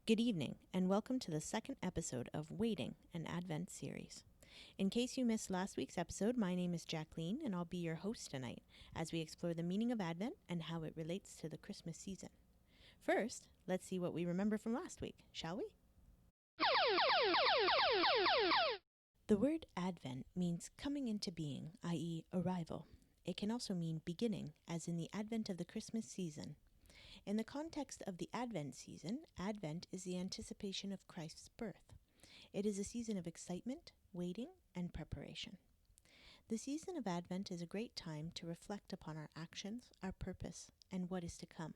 Good evening, and welcome to the second episode of Waiting, an Advent series. In case you missed last week's episode, my name is Jacqueline, and I'll be your host tonight as we explore the meaning of Advent and how it relates to the Christmas season. First, let's see what we remember from last week, shall we? The word Advent means coming into being, i.e., arrival. It can also mean beginning, as in the advent of the Christmas season. In the context of the Advent season, Advent is the anticipation of Christ's birth. It is a season of excitement, waiting, and preparation. The season of Advent is a great time to reflect upon our actions, our purpose, and what is to come.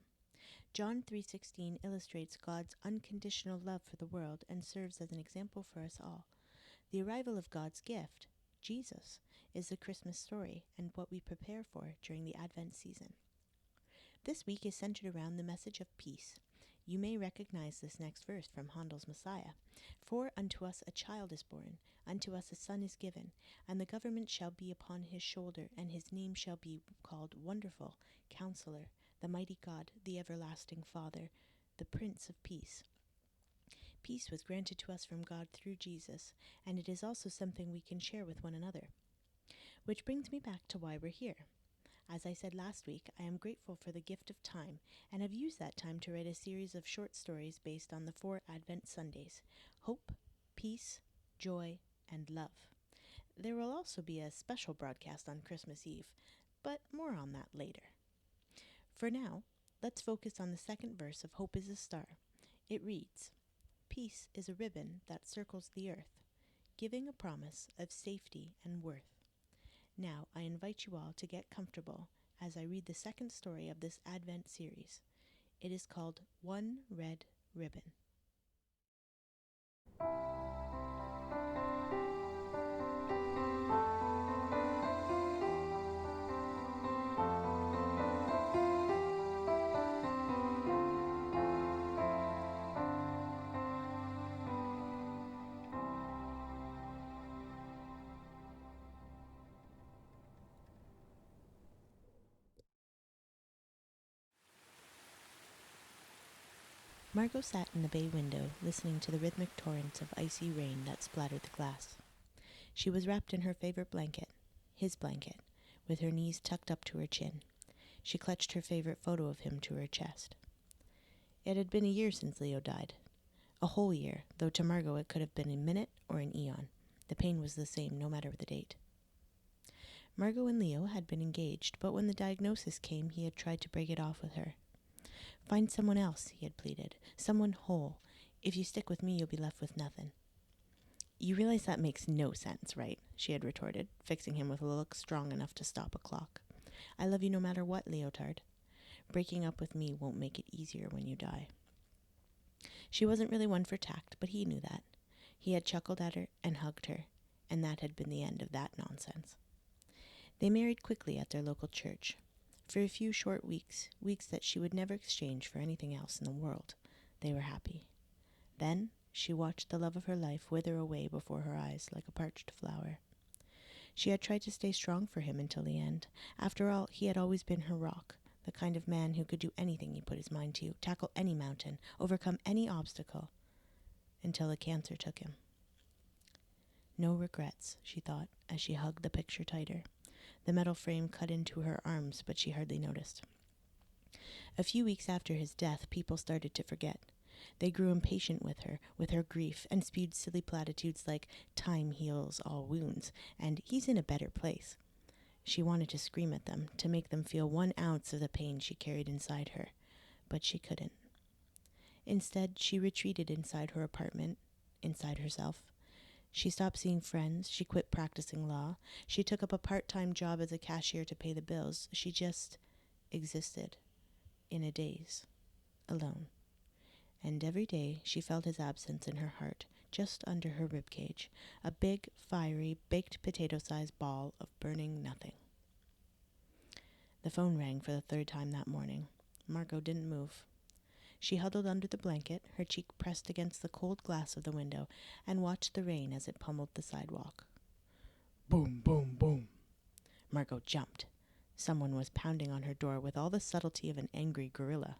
John 3:16 illustrates God's unconditional love for the world and serves as an example for us all. The arrival of God's gift, Jesus, is the Christmas story and what we prepare for during the Advent season. This week is centered around the message of peace. You may recognize this next verse from Handel's Messiah. For unto us a child is born, unto us a son is given, and the government shall be upon his shoulder, and his name shall be called Wonderful, Counselor, the Mighty God, the Everlasting Father, the Prince of Peace. Peace was granted to us from God through Jesus, and it is also something we can share with one another. Which brings me back to why we're here. As I said last week, I am grateful for the gift of time and have used that time to write a series of short stories based on the 4 Advent Sundays: hope, peace, joy, and love. There will also be a special broadcast on Christmas Eve, but more on that later. For now, let's focus on the second verse of Hope is a Star. It reads, Peace is a ribbon that circles the earth, giving a promise of safety and worth. Now, I invite you all to get comfortable as I read the second story of this Advent series. It is called One Red Ribbon. Margot sat in the bay window, listening to the rhythmic torrents of icy rain that splattered the glass. She was wrapped in her favorite blanket, his blanket, with her knees tucked up to her chin. She clutched her favorite photo of him to her chest. It had been a year since Leo died. A whole year, though to Margot it could have been a minute or an eon. The pain was the same, no matter the date. Margot and Leo had been engaged, but when the diagnosis came, he had tried to break it off with her. Find someone else, he had pleaded. Someone whole. If you stick with me, you'll be left with nothing. You realize that makes no sense, right? She had retorted, fixing him with a look strong enough to stop a clock. I love you no matter what, Leotard. Breaking up with me won't make it easier when you die. She wasn't really one for tact, but he knew that. He had chuckled at her and hugged her, and that had been the end of that nonsense. They married quickly at their local church. For a few short weeks, weeks that she would never exchange for anything else in the world, they were happy. Then she watched the love of her life wither away before her eyes like a parched flower. She had tried to stay strong for him until the end. After all, he had always been her rock, the kind of man who could do anything he put his mind to, tackle any mountain, overcome any obstacle, until the cancer took him. No regrets, she thought, as she hugged the picture tighter. The metal frame cut into her arms, but she hardly noticed. A few weeks after his death, people started to forget. They grew impatient with her grief, and spewed silly platitudes like, time heals all wounds, and he's in a better place. She wanted to scream at them, to make them feel 1 ounce of the pain she carried inside her, but she couldn't. Instead, she retreated inside her apartment, inside herself. She stopped seeing friends. She quit practicing law. She took up a part-time job as a cashier to pay the bills. She just existed, in a daze, alone. And every day she felt his absence in her heart, just under her ribcage, a big, fiery, baked potato-sized ball of burning nothing. The phone rang for the 3rd time that morning. Margot didn't move. She huddled under the blanket, her cheek pressed against the cold glass of the window, and watched the rain as it pummeled the sidewalk. Boom, boom, boom. Margot jumped. Someone was pounding on her door with all the subtlety of an angry gorilla.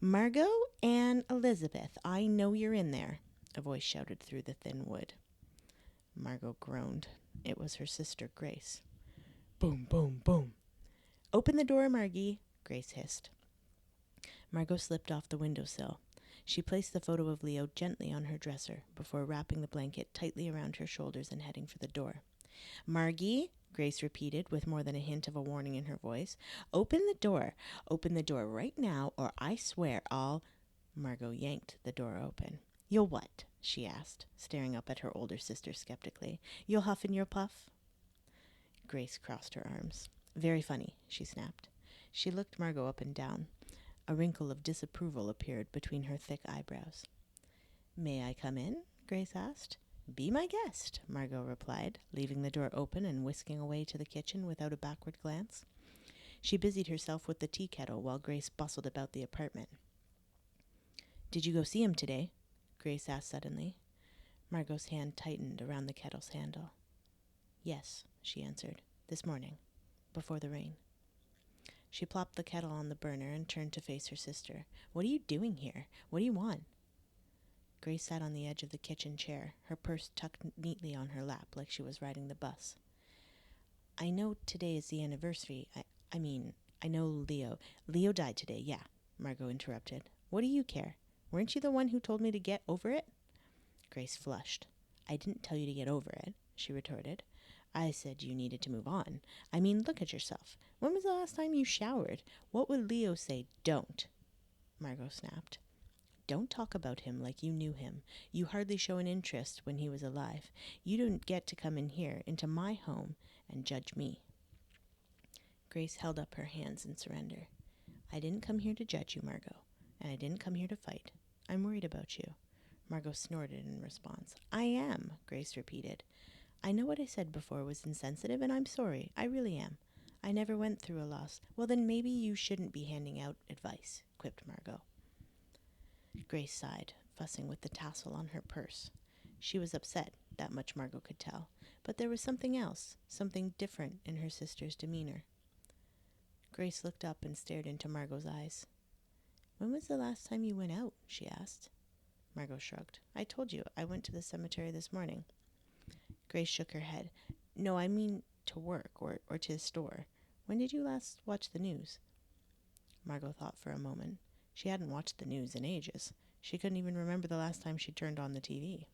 Margot and Elizabeth, I know you're in there, a voice shouted through the thin wood. Margot groaned. It was her sister, Grace. Boom, boom, boom. Open the door, Margie, Grace hissed. Margot slipped off the windowsill. She placed the photo of Leo gently on her dresser before wrapping the blanket tightly around her shoulders and heading for the door. Margie, Grace repeated with more than a hint of a warning in her voice. Open the door. Open the door right now, or I swear I'll... Margot yanked the door open. You'll what? She asked, staring up at her older sister skeptically. You'll huff and you'll puff? Grace crossed her arms. Very funny, she snapped. She looked Margot up and down. A wrinkle of disapproval appeared between her thick eyebrows. May I come in? Grace asked. Be my guest, Margot replied, leaving the door open and whisking away to the kitchen without a backward glance. She busied herself with the tea kettle while Grace bustled about the apartment. Did you go see him today? Grace asked suddenly. Margot's hand tightened around the kettle's handle. Yes, she answered, this morning, before the rain. She plopped the kettle on the burner and turned to face her sister. What are you doing here? What do you want? Grace sat on the edge of the kitchen chair, her purse tucked neatly on her lap like she was riding the bus. I know today is the anniversary. I know Leo. Leo died today, yeah, Margot interrupted. What do you care? Weren't you the one who told me to get over it? Grace flushed. I didn't tell you to get over it, she retorted. I said you needed to move on. I mean, look at yourself. When was the last time you showered? What would Leo say? Don't, Margot snapped. Don't talk about him like you knew him. You hardly show an interest when he was alive. You didn't get to come in here, into my home, and judge me. Grace held up her hands in surrender. I didn't come here to judge you, Margot, and I didn't come here to fight. I'm worried about you. Margot snorted in response. I am, Grace repeated. I know what I said before was insensitive, and I'm sorry. I really am. I never went through a loss. Well, then maybe you shouldn't be handing out advice, quipped Margot. Grace sighed, fussing with the tassel on her purse. She was upset, that much Margot could tell, but there was something else, something different in her sister's demeanor. Grace looked up and stared into Margot's eyes. When was the last time you went out? She asked. Margot shrugged. I told you, I went to the cemetery this morning. Grace shook her head. No, I mean to work or to the store. When did you last watch the news? Margot thought for a moment. She hadn't watched the news in ages. She couldn't even remember the last time she turned on the TV.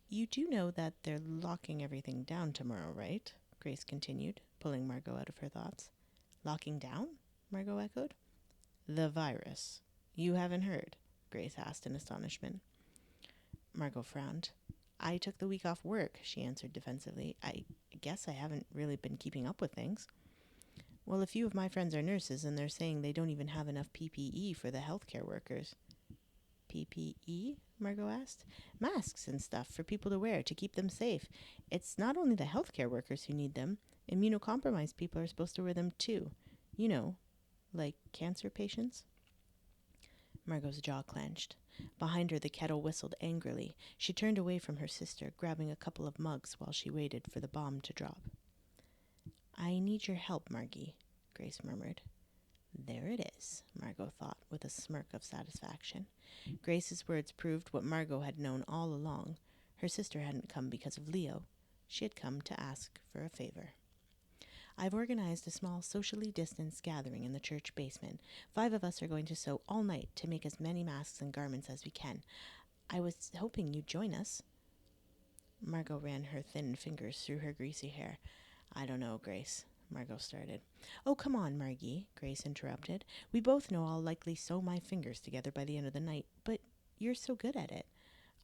You do know that they're locking everything down tomorrow, right? Grace continued, pulling Margot out of her thoughts. Locking down? Margot echoed. The virus. You haven't heard? Grace asked in astonishment. Margot frowned. I took the week off work, she answered defensively. I guess I haven't really been keeping up with things. Well, a few of my friends are nurses, and they're saying they don't even have enough PPE for the healthcare workers. PPE? Margot asked. Masks and stuff for people to wear to keep them safe. It's not only the healthcare workers who need them. Immunocompromised people are supposed to wear them too. You know, like cancer patients. Margot's jaw clenched. Behind her, the kettle whistled angrily. She turned away from her sister, grabbing a couple of mugs while she waited for the bomb to drop. I need your help, Margie, Grace murmured. There it is, Margot thought, with a smirk of satisfaction. Grace's words proved what Margot had known all along. Her sister hadn't come because of Leo. She had come to ask for a favor. I've organized a small socially distanced gathering in the church basement. 5 of us are going to sew all night to make as many masks and garments as we can. I was hoping you'd join us. Margot ran her thin fingers through her greasy hair. I don't know, Grace, Margot started. Oh, come on, Margie, Grace interrupted. We both know I'll likely sew my fingers together by the end of the night, but you're so good at it.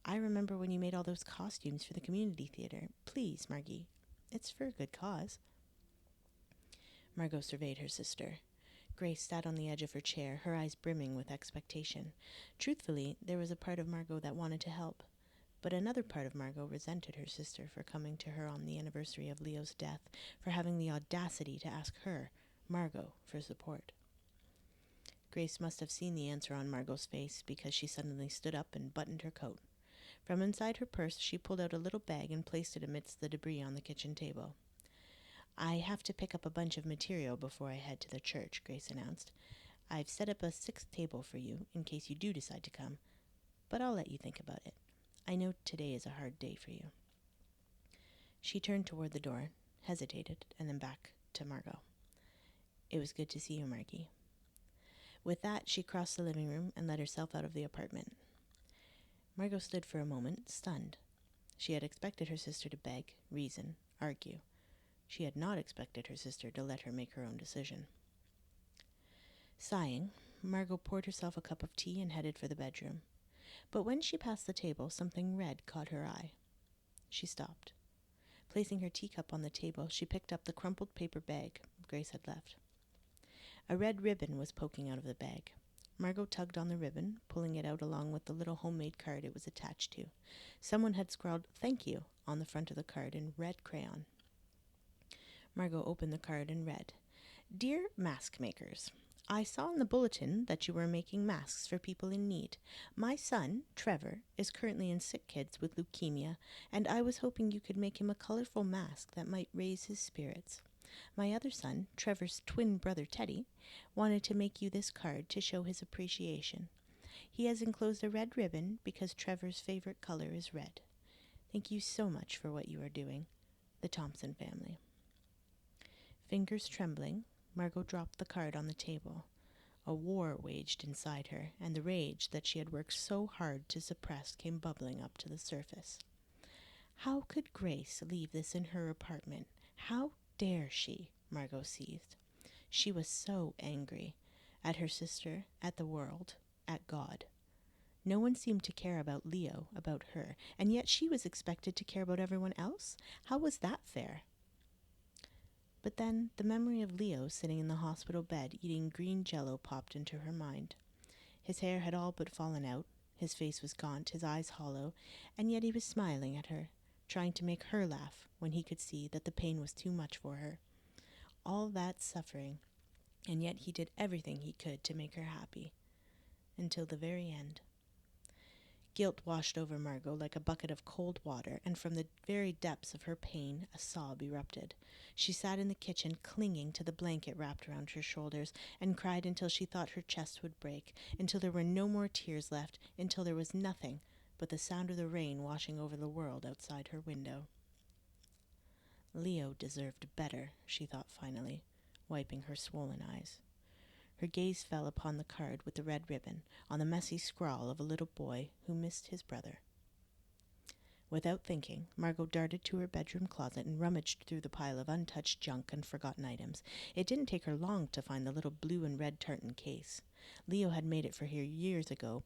I remember when you made all those costumes for the community theater. Please, Margie, it's for a good cause. Margot surveyed her sister. Grace sat on the edge of her chair, her eyes brimming with expectation. Truthfully, there was a part of Margot that wanted to help, but another part of Margot resented her sister for coming to her on the anniversary of Leo's death, for having the audacity to ask her, Margot, for support. Grace must have seen the answer on Margot's face because she suddenly stood up and buttoned her coat. From inside her purse, she pulled out a little bag and placed it amidst the debris on the kitchen table. I have to pick up a bunch of material before I head to the church, Grace announced. I've set up a 6th table for you in case you do decide to come, but I'll let you think about it. I know today is a hard day for you." She turned toward the door, hesitated, and then back to Margot. "It was good to see you, Margie." With that, she crossed the living room and let herself out of the apartment. Margot stood for a moment, stunned. She had expected her sister to beg, reason, argue. She had not expected her sister to let her make her own decision. Sighing, Margot poured herself a cup of tea and headed for the bedroom. But when she passed the table, something red caught her eye. She stopped. Placing her teacup on the table, she picked up the crumpled paper bag Grace had left. A red ribbon was poking out of the bag. Margot tugged on the ribbon, pulling it out along with the little homemade card it was attached to. Someone had scrawled "Thank you" on the front of the card in red crayon. Margot opened the card and read, "Dear Mask Makers, I saw in the bulletin that you were making masks for people in need. My son, Trevor, is currently in Sick Kids with leukemia, and I was hoping you could make him a colorful mask that might raise his spirits. My other son, Trevor's twin brother Teddy, wanted to make you this card to show his appreciation. He has enclosed a red ribbon because Trevor's favorite color is red. Thank you so much for what you are doing. The Thompson family." Fingers trembling, Margot dropped the card on the table. A war waged inside her, and the rage that she had worked so hard to suppress came bubbling up to the surface. How could Grace leave this in her apartment? How dare she? Margot seethed. She was so angry. At her sister, at the world, at God. No one seemed to care about Leo, about her, and yet she was expected to care about everyone else? How was that fair? But then the memory of Leo sitting in the hospital bed eating green jello popped into her mind. His hair had all but fallen out, his face was gaunt, his eyes hollow, and yet he was smiling at her, trying to make her laugh when he could see that the pain was too much for her. All that suffering, and yet he did everything he could to make her happy. Until the very end. Guilt washed over Margot like a bucket of cold water, and from the very depths of her pain, a sob erupted. She sat in the kitchen, clinging to the blanket wrapped around her shoulders, and cried until she thought her chest would break, until there were no more tears left, until there was nothing but the sound of the rain washing over the world outside her window. Leo deserved better, she thought finally, wiping her swollen eyes. Her gaze fell upon the card with the red ribbon, on the messy scrawl of a little boy who missed his brother. Without thinking, Margot darted to her bedroom closet and rummaged through the pile of untouched junk and forgotten items. It didn't take her long to find the little blue and red tartan case. Leo had made it for her years ago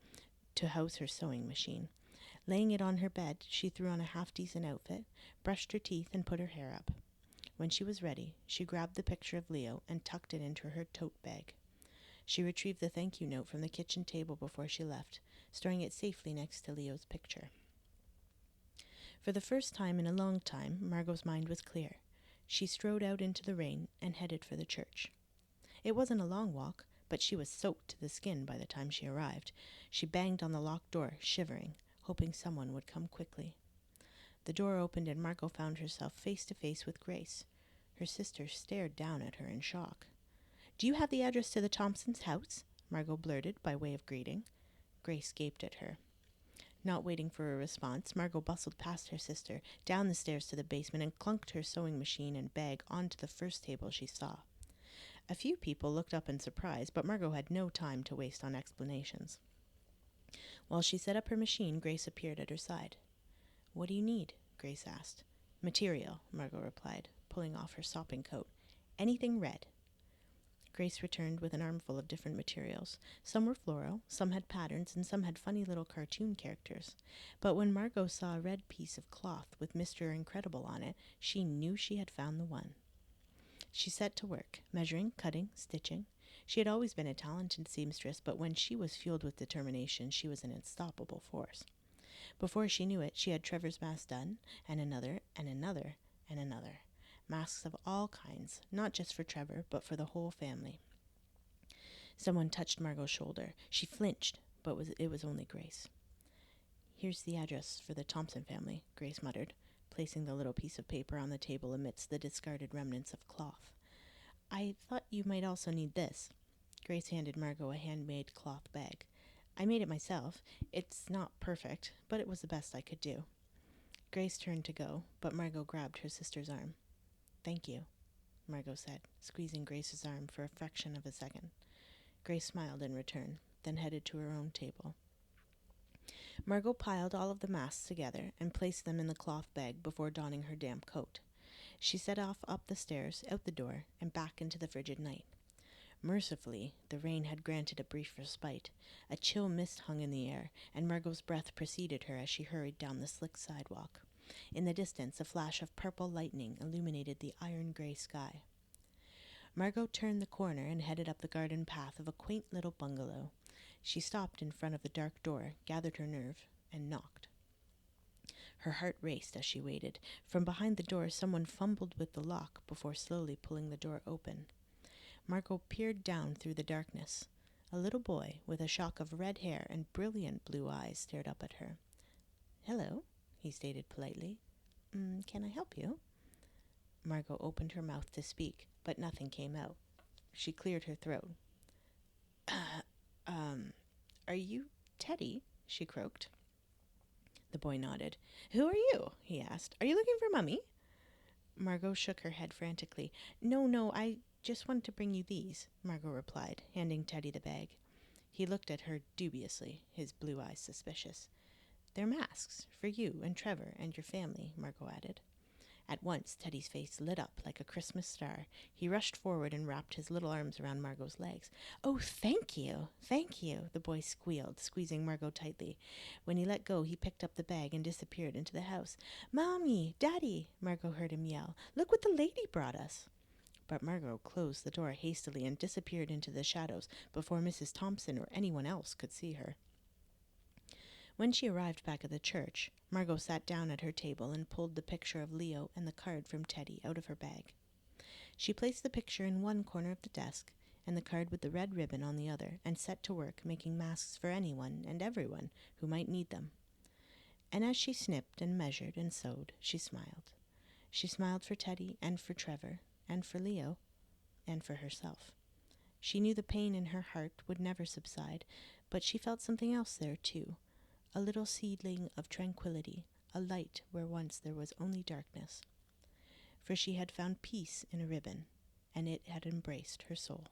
to house her sewing machine. Laying it on her bed, she threw on a half-decent outfit, brushed her teeth, and put her hair up. When she was ready, she grabbed the picture of Leo and tucked it into her tote bag. She retrieved the thank you note from the kitchen table before she left, storing it safely next to Leo's picture. For the first time in a long time, Margot's mind was clear. She strode out into the rain and headed for the church. It wasn't a long walk, but she was soaked to the skin by the time she arrived. She banged on the locked door, shivering, hoping someone would come quickly. The door opened and Margot found herself face to face with Grace. Her sister stared down at her in shock. "Do you have the address to the Thompsons' house?" Margot blurted by way of greeting. Grace gaped at her. Not waiting for a response, Margot bustled past her sister, down the stairs to the basement, and clunked her sewing machine and bag onto the first table she saw. A few people looked up in surprise, but Margot had no time to waste on explanations. While she set up her machine, Grace appeared at her side. "What do you need?" Grace asked. "Material," Margot replied, pulling off her sopping coat. "Anything red." Grace returned with an armful of different materials. Some were floral, some had patterns, and some had funny little cartoon characters. But when Margot saw a red piece of cloth with Mr. Incredible on it, she knew she had found the one. She set to work, measuring, cutting, stitching. She had always been a talented seamstress, but when she was fueled with determination, she was an unstoppable force. Before she knew it, she had Trevor's mask done, and another, and another, and another. Masks of all kinds, not just for Trevor, but for the whole family. Someone touched Margot's shoulder. She flinched, but it was only Grace. "Here's the address for the Thompson family," Grace muttered, placing the little piece of paper on the table amidst the discarded remnants of cloth. "I thought you might also need this." Grace handed Margot a handmade cloth bag. I made it myself. It's not perfect, but it was the best I could do. Grace turned to go, but Margot grabbed her sister's arm. Thank you, Margot said, squeezing Grace's arm for a fraction of a second. Grace smiled in return, then headed to her own table. Margot piled all of the masks together and placed them in the cloth bag before donning her damp coat. She set off up the stairs, out the door, and back into the frigid night. Mercifully, the rain had granted a brief respite. A chill mist hung in the air, and Margot's breath preceded her as she hurried down the slick sidewalk. In the distance, a flash of purple lightning illuminated the iron-gray sky. Margot turned the corner and headed up the garden path of a quaint little bungalow. She stopped in front of the dark door, gathered her nerve, and knocked. Her heart raced as she waited. From behind the door, someone fumbled with the lock before slowly pulling the door open. Margot peered down through the darkness. A little boy with a shock of red hair and brilliant blue eyes stared up at her. "Hello," he stated politely. Can I help you?" Margot opened her mouth to speak, but nothing came out. She cleared her throat. Are you Teddy?" she croaked. The boy nodded. "Who are you?" he asked. "Are you looking for Mummy?" Margot shook her head frantically. No, I just wanted to bring you these," Margot replied, handing Teddy the bag. He looked at her dubiously, his blue eyes suspicious. "They're masks, for you and Trevor and your family," Margot added. At once, Teddy's face lit up like a Christmas star. He rushed forward and wrapped his little arms around Margot's legs. "Oh, thank you, the boy squealed, squeezing Margot tightly. When he let go, he picked up the bag and disappeared into the house. "Mommy, Daddy," Margot heard him yell. "Look what the lady brought us." But Margot closed the door hastily and disappeared into the shadows before Mrs. Thompson or anyone else could see her. When she arrived back at the church, Margot sat down at her table and pulled the picture of Leo and the card from Teddy out of her bag. She placed the picture in one corner of the desk and the card with the red ribbon on the other and set to work making masks for anyone and everyone who might need them. And as she snipped and measured and sewed, she smiled. She smiled for Teddy and for Trevor and for Leo and for herself. She knew the pain in her heart would never subside, but she felt something else there too. A little seedling of tranquility, a light where once there was only darkness. For she had found peace in a ribbon, and it had embraced her soul.